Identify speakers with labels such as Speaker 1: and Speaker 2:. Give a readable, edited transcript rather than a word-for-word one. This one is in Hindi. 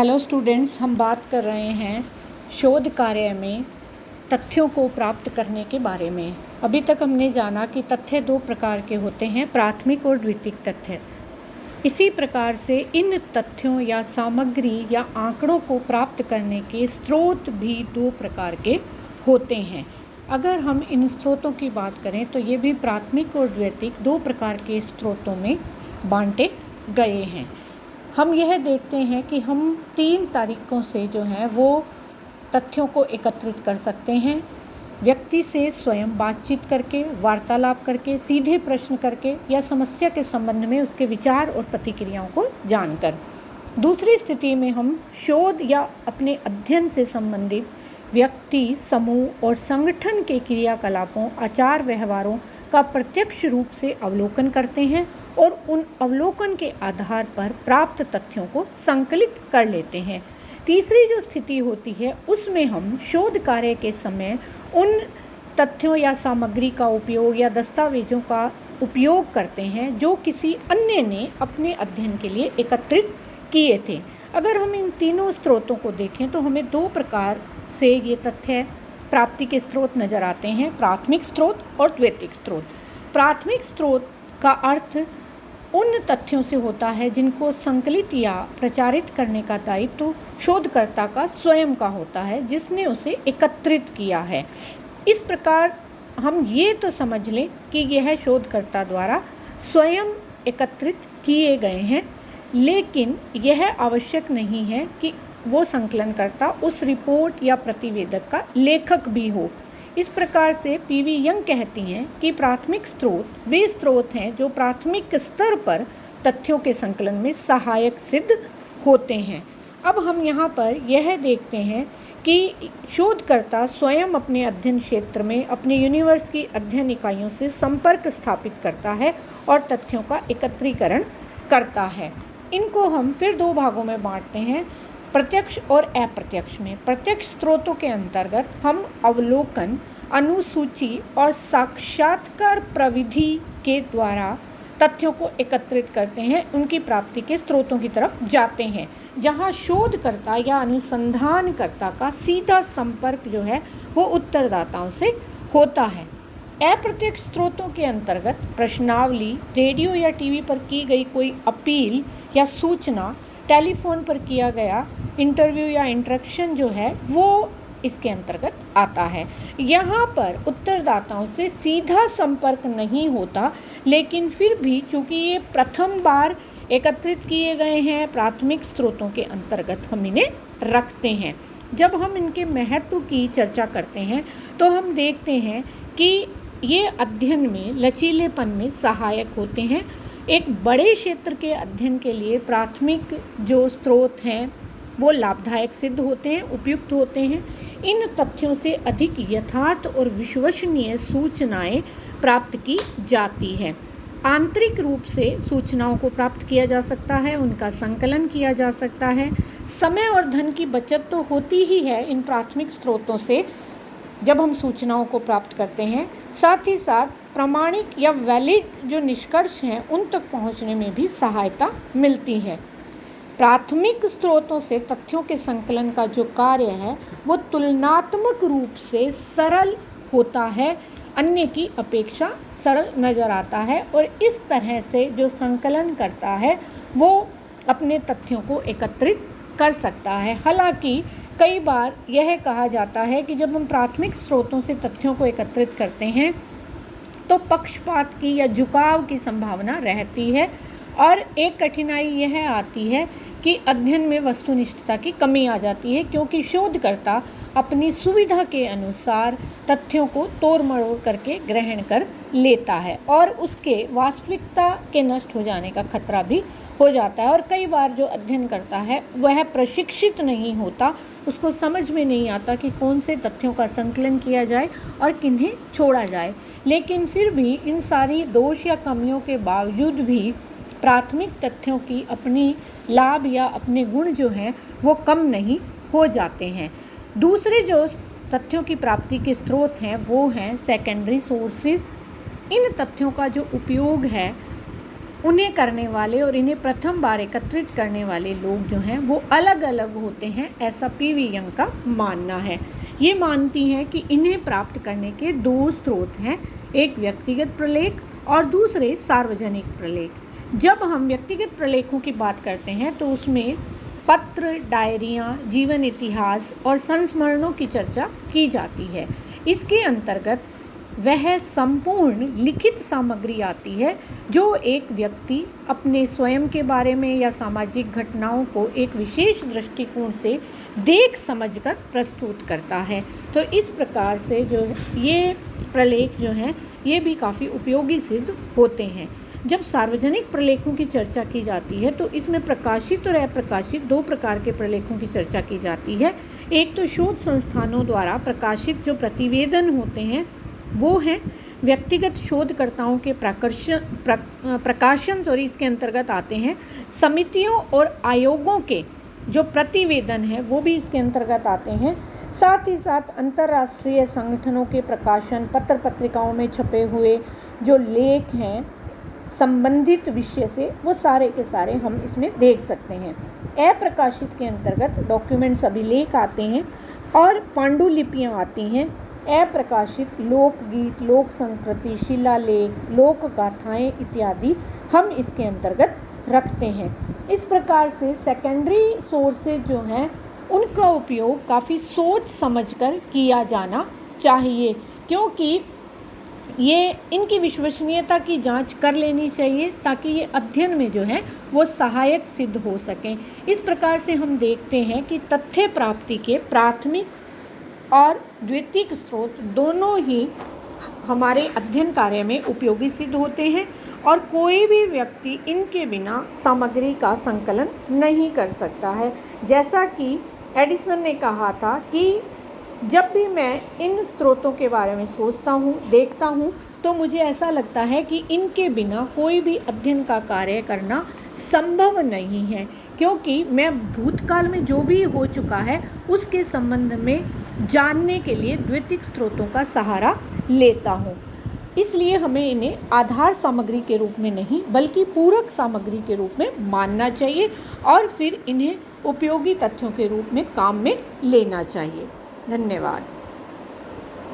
Speaker 1: हेलो स्टूडेंट्स, हम बात कर रहे हैं शोध कार्य में तथ्यों को प्राप्त करने के बारे में। अभी तक हमने जाना कि तथ्य दो प्रकार के होते हैं, प्राथमिक और द्वितीयक तथ्य। इसी प्रकार से इन तथ्यों या सामग्री या आंकड़ों को प्राप्त करने के स्रोत भी दो प्रकार के होते हैं। अगर हम इन स्रोतों की बात करें तो ये भी प्राथमिक और द्वितीयक दो प्रकार के स्रोतों में बांटे गए हैं। हम यह देखते हैं कि हम 3 तरीकों से जो है वो तथ्यों को एकत्रित कर सकते हैं। व्यक्ति से स्वयं बातचीत करके, वार्तालाप करके, सीधे प्रश्न करके या समस्या के संबंध में उसके विचार और प्रतिक्रियाओं को जानकर। दूसरी स्थिति में हम शोध या अपने अध्ययन से संबंधित व्यक्ति, समूह और संगठन के क्रियाकलापों, आचार व्यवहारों का प्रत्यक्ष रूप से अवलोकन करते हैं और उन अवलोकन के आधार पर प्राप्त तथ्यों को संकलित कर लेते हैं। तीसरी जो स्थिति होती है उसमें हम शोध कार्य के समय उन तथ्यों या सामग्री का उपयोग या दस्तावेजों का उपयोग करते हैं जो किसी अन्य ने अपने अध्ययन के लिए एकत्रित किए थे। अगर हम इन तीनों स्रोतों को देखें तो हमें दो प्रकार से ये तथ्य प्राप्ति के स्रोत नज़र आते हैं, प्राथमिक स्रोत और द्वितीयक स्रोत। प्राथमिक स्रोत का अर्थ उन तथ्यों से होता है जिनको संकलित या प्रचारित करने का दायित्व शोधकर्ता का स्वयं का होता है, जिसने उसे एकत्रित किया है। इस प्रकार हम ये तो समझ लें कि यह शोधकर्ता द्वारा स्वयं एकत्रित किए गए हैं, लेकिन यह आवश्यक नहीं है कि वो संकलनकर्ता उस रिपोर्ट या प्रतिवेदक का लेखक भी हो। इस प्रकार से पीवी यंग कहती हैं कि प्राथमिक स्रोत वे स्रोत हैं जो प्राथमिक स्तर पर तथ्यों के संकलन में सहायक सिद्ध होते हैं। अब हम यहाँ पर यह देखते हैं कि शोधकर्ता स्वयं अपने अध्ययन क्षेत्र में अपने यूनिवर्स की अध्ययन इकाइयों से संपर्क स्थापित करता है और तथ्यों का एकत्रीकरण करता है। इनको हम फिर दो भागों में बांटते हैं, प्रत्यक्ष और अप्रत्यक्ष में। प्रत्यक्ष स्रोतों के अंतर्गत हम अवलोकन, अनुसूची और साक्षात्कार प्रविधि के द्वारा तथ्यों को एकत्रित करते हैं, उनकी प्राप्ति के स्रोतों की तरफ जाते हैं, जहां शोधकर्ता या अनुसंधानकर्ता का सीधा संपर्क जो है वो उत्तरदाताओं से होता है। अप्रत्यक्ष स्रोतों के अंतर्गत प्रश्नावली, रेडियो या टीवी पर की गई कोई अपील या सूचना, टेलीफोन पर किया गया इंटरव्यू या इंटरेक्शन जो है वो इसके अंतर्गत आता है। यहाँ पर उत्तरदाताओं से सीधा संपर्क नहीं होता, लेकिन फिर भी चूँकि ये प्रथम बार एकत्रित किए गए हैं प्राथमिक स्रोतों के अंतर्गत हम इन्हें रखते हैं। जब हम इनके महत्व की चर्चा करते हैं तो हम देखते हैं कि ये अध्ययन में लचीलेपन में सहायक होते हैं। एक बड़े क्षेत्र के अध्ययन के लिए प्राथमिक जो स्रोत हैं वो लाभदायक सिद्ध होते हैं, उपयुक्त होते हैं। इन तथ्यों से अधिक यथार्थ और विश्वसनीय सूचनाएं प्राप्त की जाती है। आंतरिक रूप से सूचनाओं को प्राप्त किया जा सकता है, उनका संकलन किया जा सकता है। समय और धन की बचत तो होती ही है इन प्राथमिक स्रोतों से जब हम सूचनाओं को प्राप्त करते हैं, साथ ही साथ प्रामाणिक या वैलिड जो निष्कर्ष हैं उन तक पहुंचने में भी सहायता मिलती है। प्राथमिक स्रोतों से तथ्यों के संकलन का जो कार्य है वो तुलनात्मक रूप से सरल होता है, अन्य की अपेक्षा सरल नज़र आता है, और इस तरह से जो संकलन करता है वो अपने तथ्यों को एकत्रित कर सकता है। हालांकि कई बार यह कहा जाता है कि जब हम प्राथमिक स्रोतों से तथ्यों को एकत्रित करते हैं तो पक्षपात की या झुकाव की संभावना रहती है, और एक कठिनाई यह आती है कि अध्ययन में वस्तुनिष्ठता की कमी आ जाती है, क्योंकि शोधकर्ता अपनी सुविधा के अनुसार तथ्यों को तोड़ मरोड़ करके ग्रहण कर लेता है और उसके वास्तविकता के नष्ट हो जाने का खतरा भी हो जाता है। और कई बार जो अध्ययन करता है वह प्रशिक्षित नहीं होता, उसको समझ में नहीं आता कि कौन से तथ्यों का संकलन किया जाए और किन्हें छोड़ा जाए। लेकिन फिर भी इन सारी दोष या कमियों के बावजूद भी प्राथमिक तथ्यों की अपनी लाभ या अपने गुण जो हैं वो कम नहीं हो जाते हैं। दूसरे जो तथ्यों की प्राप्ति के स्रोत हैं वो हैं सेकेंडरी सोर्सेज। इन तथ्यों का जो उपयोग है उन्हें करने वाले और इन्हें प्रथम बार एकत्रित करने वाले लोग जो हैं वो अलग अलग होते हैं, ऐसा पीवी यंग का मानना है। ये मानती हैं कि इन्हें प्राप्त करने के दो स्रोत हैं, एक व्यक्तिगत प्रलेख और दूसरे सार्वजनिक प्रलेख। जब हम व्यक्तिगत प्रलेखों की बात करते हैं तो उसमें पत्र, डायरियाँ, जीवन इतिहास और संस्मरणों की चर्चा की जाती है। इसके अंतर्गत वह संपूर्ण लिखित सामग्री आती है जो एक व्यक्ति अपने स्वयं के बारे में या सामाजिक घटनाओं को एक विशेष दृष्टिकोण से देख समझकर प्रस्तुत करता है। तो इस प्रकार से जो ये प्रलेख जो हैं ये भी काफ़ी उपयोगी सिद्ध होते हैं। जब सार्वजनिक प्रलेखों की चर्चा की जाती है तो इसमें प्रकाशित और अप्रकाशित दो प्रकार के प्रलेखों की चर्चा की जाती है। एक तो शोध संस्थानों द्वारा प्रकाशित जो प्रतिवेदन होते हैं वो हैं व्यक्तिगत शोधकर्ताओं के प्रकाशन इसके अंतर्गत आते हैं। समितियों और आयोगों के जो प्रतिवेदन है वो भी इसके अंतर्गत आते हैं। साथ ही साथ अंतर्राष्ट्रीय संगठनों के प्रकाशन, पत्र पत्रिकाओं में छपे हुए जो लेख हैं संबंधित विषय से, वो सारे के सारे हम इसमें देख सकते हैं। अप्रकाशित के अंतर्गत डॉक्यूमेंट्स, अभिलेख आते हैं और पांडुलिपियाँ आती हैं। अप्रकाशित लोकगीत, लोक संस्कृति, शिलालेख, लोक गाथाएँ इत्यादि हम इसके अंतर्गत रखते हैं। इस प्रकार से सेकेंडरी सोर्सेज जो हैं उनका उपयोग काफ़ी सोच समझकर किया जाना चाहिए, क्योंकि ये इनकी विश्वसनीयता की जांच कर लेनी चाहिए ताकि ये अध्ययन में जो है वो सहायक सिद्ध हो सकें। इस प्रकार से हम देखते हैं कि तथ्य प्राप्ति के प्राथमिक और द्वितीयक स्रोत दोनों ही हमारे अध्ययन कार्य में उपयोगी सिद्ध होते हैं और कोई भी व्यक्ति इनके बिना सामग्री का संकलन नहीं कर सकता है। जैसा कि एडिसन ने कहा था कि जब भी मैं इन स्रोतों के बारे में सोचता हूँ, देखता हूँ, तो मुझे ऐसा लगता है कि इनके बिना कोई भी अध्ययन का कार्य करना संभव नहीं है, क्योंकि मैं भूतकाल में जो भी हो चुका है उसके संबंध में जानने के लिए द्वितीयक स्रोतों का सहारा लेता हूँ। इसलिए हमें इन्हें आधार सामग्री के रूप में नहीं बल्कि पूरक सामग्री के रूप में मानना चाहिए और फिर इन्हें उपयोगी तथ्यों के रूप में काम में लेना चाहिए। धन्यवाद।